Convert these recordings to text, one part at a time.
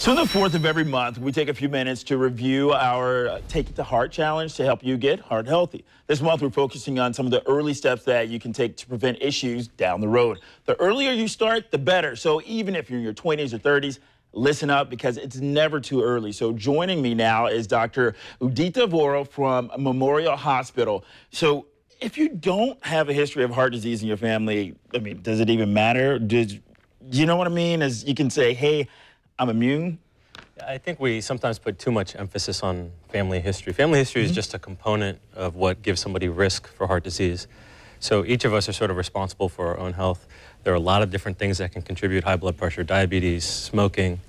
So the 4th of every month, we take a few minutes to review our Take It to Heart challenge to help you get heart healthy. This month, we're focusing on some of the early steps that you can take to prevent issues down the road. The earlier you start, the better. So even if you're in your 20s or 30s, listen up because it's never too early. So joining me now is Dr. Udita Vora from Memorial Hospital. So if you don't have a history of heart disease in your family, I mean, does it even matter? You know what I mean? As you can say, hey, I'm immune. I think we sometimes put too much emphasis on family history. Family history is just a component of what gives somebody risk for heart disease. So each of us are sort of responsible for our own health. There are a lot of different things that can contribute: high blood pressure, diabetes, smoking.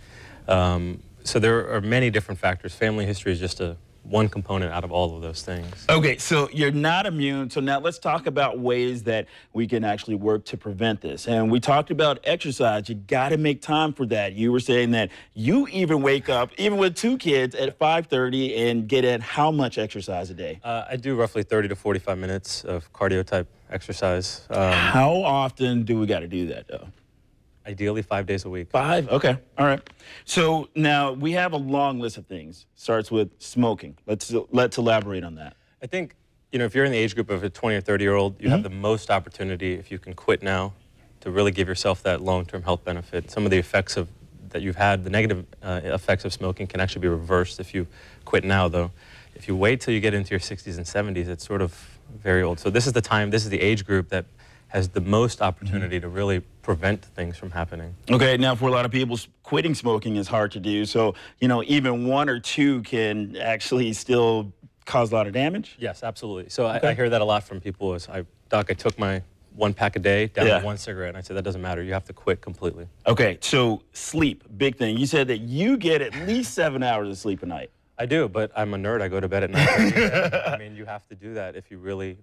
So there are many different factors. Family history is just one component out of all of those things. Okay, so you're not immune. So now let's talk about ways that we can actually work to prevent this. And we talked about exercise. You got to make time for that. You were saying that you even wake up, even with 2 kids, at 5:30 and get in how much exercise a day? I do roughly 30 to 45 minutes of cardio type exercise. How often do we got to do that, though? Ideally 5 days a week. 5? Okay. All right. So now we have a long list of things. Starts with smoking. Let's elaborate on that. I think, if you're in the age group of a 20 or 30-year-old, you have the most opportunity, if you can quit now, to really give yourself that long-term health benefit. Some of the effects that you've had, the negative effects of smoking, can actually be reversed if you quit now, though. If you wait till you get into your 60s and 70s, it's sort of very old. So this is the time, this is the age group that has the most opportunity to really prevent things from happening. Okay, now for a lot of people, quitting smoking is hard to do. So, even 1 or 2 can actually still cause a lot of damage? Yes, absolutely. So I hear that a lot from people is, Doc, I took my 1 pack a day down to 1 cigarette. And I said, that doesn't matter. You have to quit completely. Okay, so sleep, big thing. You said that you get at least 7 hours of sleep a night. I do, but I'm a nerd. I go to bed at 9:30. I mean, you have to do that if you really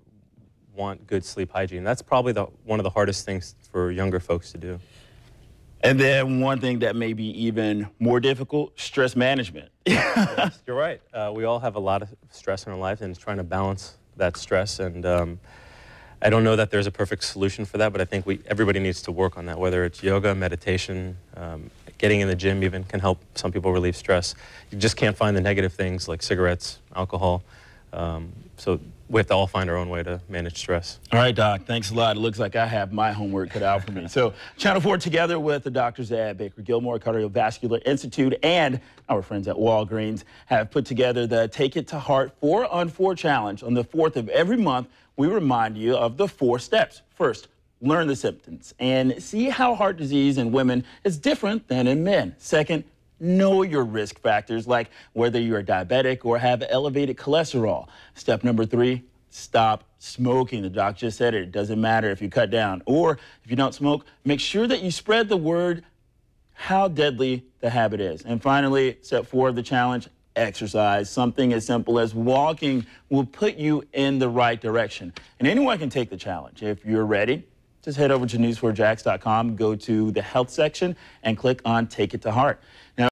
want good sleep hygiene. That's probably one of the hardest things for younger folks to do. And then one thing that may be even more difficult, stress management. Yes, you're right. We all have a lot of stress in our lives, and it's trying to balance that stress. And I don't know that there's a perfect solution for that, but I think everybody needs to work on that, whether it's yoga, meditation, getting in the gym even can help some people relieve stress. You just can't find the negative things like cigarettes, alcohol. So we have to all find our own way to manage stress. All right, Doc, thanks a lot. It looks like I have my homework cut out for me. So Channel 4, together with the doctors at Baker Gilmore Cardiovascular Institute and our friends at Walgreens, have put together the Take It to Heart 4 on 4 challenge. On the 4th of every month, we remind you of the 4 steps. First, learn the symptoms and see how heart disease in women is different than in men. Second, know your risk factors, like whether you're diabetic or have elevated cholesterol. Step number 3, stop smoking. The doc just said it. It doesn't matter if you cut down or if you don't smoke. Make sure that you spread the word how deadly the habit is. And finally, step 4 of the challenge, exercise. Something as simple as walking will put you in the right direction. And anyone can take the challenge. If you're ready, just head over to news4jax.com, go to the health section, and click on Take It to Heart. Now,